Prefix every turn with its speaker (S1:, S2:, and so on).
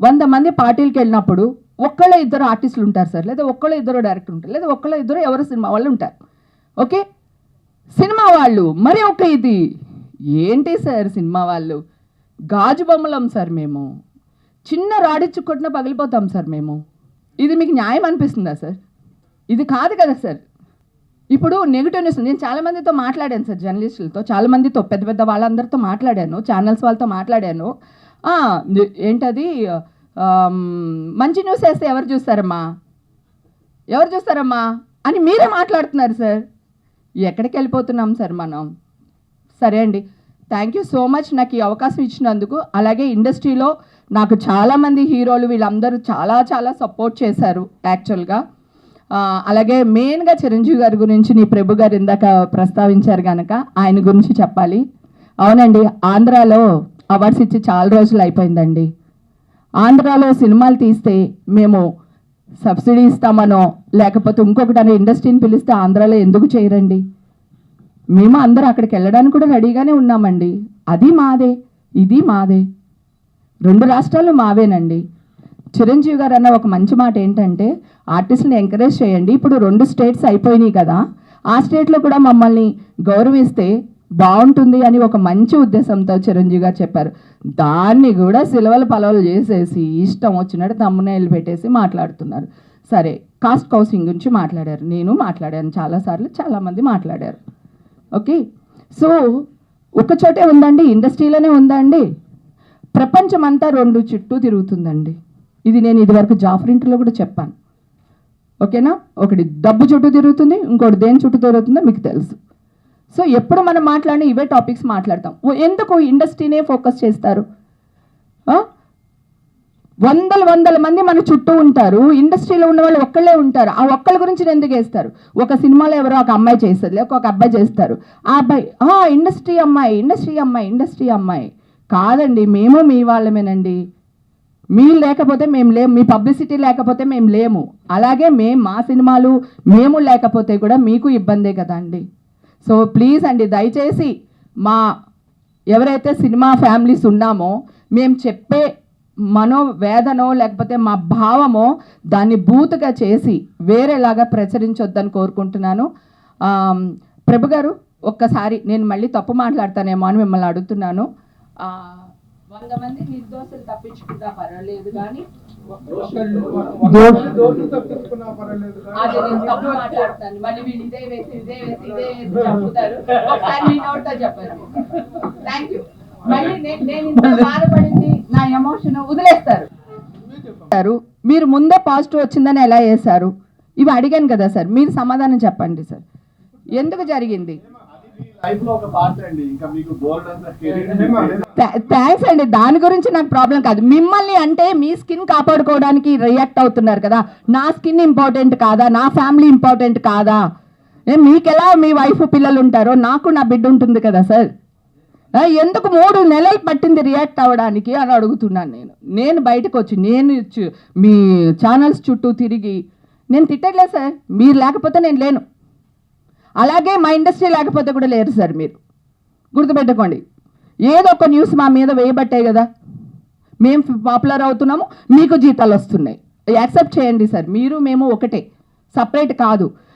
S1: 100 మంది పార్టీలకు వెళ్ళినప్పుడు ఒక్కళ్ళ ఇద్దరు ఆర్టిస్టులు ఉంటారు సార్, లేదా ఒక్కళ్ళ ఇద్దరు డైరెక్టర్ ఉంటారు, లేదా ఒక్కళ్ళ ఇద్దరు ఎవరు సినిమా వాళ్ళు ఉంటారు. ఓకే, సినిమా వాళ్ళు మరి ఒక ఇది ఏంటి సార్, సినిమా వాళ్ళు గాజు బొమ్మలం సార్, మేము చిన్న రాడిచ్చు కొట్టినా పగిలిపోతాం సార్ మేము. ఇది మీకు న్యాయం అనిపిస్తుందా సార్? ఇది కాదు కదా సార్. ఇప్పుడు నెగిటివ్ న్యూస్, నేను చాలామందితో మాట్లాడాను సార్, జర్నలిస్టులతో, చాలామందితో పెద్ద పెద్ద వాళ్ళందరితో మాట్లాడాను, ఛానల్స్ వాళ్ళతో మాట్లాడాను. ఏంటది మంచి న్యూస్ వేస్తే ఎవరు చూస్తారమ్మా అని మీరే మాట్లాడుతున్నారు సార్. ఎక్కడికి వెళ్ళిపోతున్నాం సార్ మనం? సరే అండి, థ్యాంక్ యూ సో మచ్ నాకు ఈ అవకాశం ఇచ్చినందుకు. అలాగే ఇండస్ట్రీలో నాకు చాలామంది హీరోలు వీళ్ళందరూ చాలా చాలా సపోర్ట్ చేశారు యాక్చువల్గా. అలాగే మెయిన్గా చిరంజీవి గారి గురించి నీ ప్రభు గారు ఇందాక ప్రస్తావించారు కనుక ఆయన గురించి చెప్పాలి. అవునండి, ఆంధ్రాలో అవార్డ్స్ ఇచ్చి చాలా రోజులు అయిపోయిందండి. ఆంధ్రాలో సినిమాలు తీస్తే మేము సబ్సిడీ ఇస్తామనో లేకపోతే ఇంకొకటి ఇండస్ట్రీని పిలిస్తే ఆంధ్రాలో ఎందుకు చేయరండి? మేము అందరూ అక్కడికి వెళ్ళడానికి కూడా రెడీగానే ఉన్నామండి. అది మాదే, ఇది మాదే, 2 రాష్ట్రాలు మావేనండి. చిరంజీవి గారు అన్న ఒక మంచి మాట ఏంటంటే ఆర్టిస్ట్ని ఎంకరేజ్ చేయండి. ఇప్పుడు 2 స్టేట్స్ అయిపోయినాయి కదా, ఆ స్టేట్లో కూడా మమ్మల్ని గౌరవిస్తే బాగుంటుంది అని ఒక మంచి ఉద్దేశంతో చిరంజీవి గారు చెప్పారు. దాన్ని కూడా సిలవలు పలవలు చేసేసి ఇష్టం వచ్చినట్టు తమ్మునేళ్ళు పెట్టేసి మాట్లాడుతున్నారు. సరే, కాస్ట్ కౌన్సిలింగ్ గురించి మాట్లాడారు, నేను మాట్లాడాను చాలాసార్లు, చాలామంది మాట్లాడారు. ఓకే, సో ఒక చోటే ఉందండి, ఇండస్ట్రీలోనే ఉందండి, ప్రపంచం అంతా 2 చుట్టూ తిరుగుతుందండి. ఇది నేను ఇదివరకు జాఫర్ ఇంటర్లో కూడా చెప్పాను. ఓకేనా, ఒకటి డబ్బు చుట్టూ తిరుగుతుంది, ఇంకోటి దేని చుట్టూ తిరుగుతుందో మీకు తెలుసు. సో ఎప్పుడు మనం మాట్లాడినా ఇవే టాపిక్స్ మాట్లాడతాం. ఎందుకు ఇండస్ట్రీనే ఫోకస్ చేస్తారు? వందల మంది మన చుట్టూ ఉంటారు, ఇండస్ట్రీలో ఉన్న వాళ్ళు ఒక్కళ్ళే ఉంటారు. ఆ ఒక్కళ్ళ గురించి ఎందుకు వేస్తారు? ఒక సినిమాలో ఎవరో ఒక అమ్మాయి చేస్తుంది, లేక ఒక అబ్బాయి చేస్తారు, ఆ అబ్బాయి ఇండస్ట్రీ అమ్మాయి కాదండి. మేము మీ వాళ్ళమేనండి. మీరు లేకపోతే మేము లేము, మీ పబ్లిసిటీ లేకపోతే మేము లేము. అలాగే మా సినిమాలు మేము లేకపోతే కూడా మీకు ఇబ్బందే కదా అండి. సో ప్లీజ్ అండి, దయచేసి మా ఎవరైతే సినిమా ఫ్యామిలీస్ ఉన్నామో మేము చెప్పే మనోవేదనో లేకపోతే మా భావమో దాన్ని బూతుగా చేసి వేరేలాగా ప్రచురించొద్దని కోరుకుంటున్నాను. ప్రభు గారు, ఒక్కసారి నేను మళ్ళీ తప్పు మాట్లాడతానేమో అని మిమ్మల్ని అడుగుతున్నాను. 100 మంది నిర్దోషులు తప్పించుకున్నా పర్వాలేదు కానీ అది నేను తప్పు మాట్లాడతాను. మళ్ళీ వీళ్ళు ఇదే వేసి చెప్తారు. ఒకసారి మీ నోట్తో చెప్పండి. Thank you. మళ్ళీ నేను ఇంత బాధపడింది నా ఎమోషన్ వదిలేస్తారు. మీరు ముందే పాజిటివ్ వచ్చిందని ఎలా చేశారు? ఇవి అడిగాను కదా సార్, మీరు సమాధానం చెప్పండి సార్, ఎందుకు జరిగింది? థ్యాంక్స్ అండి, దాని గురించి నాకు ప్రాబ్లం కాదు. మిమ్మల్ని అంటే మీ స్కిన్ కాపాడుకోవడానికి రియాక్ట్ అవుతున్నారు కదా, నా స్కిన్ ఇంపార్టెంట్ కాదా? నా ఫ్యామిలీ ఇంపార్టెంట్ కాదా? మీకెలా మీ వైఫ్ పిల్లలు ఉంటారో నాకు నా బిడ్డ ఉంటుంది కదా సార్. ఎందుకు 3 నెలలు పట్టింది రియాక్ట్ అవ్వడానికి అని అడుగుతున్నాను. నేను బయటకు వచ్చి నేను మీ ఛానల్స్ చుట్టూ తిరిగి నేను తిట్టట్లేదు సార్, మీరు లేకపోతే నేను లేను, అలాగే మా ఇండస్ట్రీ లేకపోతే కూడా లేరు సార్. మీరు గుర్తుపెట్టుకోండి, ఏదో ఒక న్యూస్ మా మీద వేయబట్టాయి కదా మేము పాపులర్ అవుతున్నాము, మీకు జీతాలు వస్తున్నాయి. యాక్సెప్ట్ చేయండి సార్, మీరు మేము ఒకటే, సపరేట్ కాదు.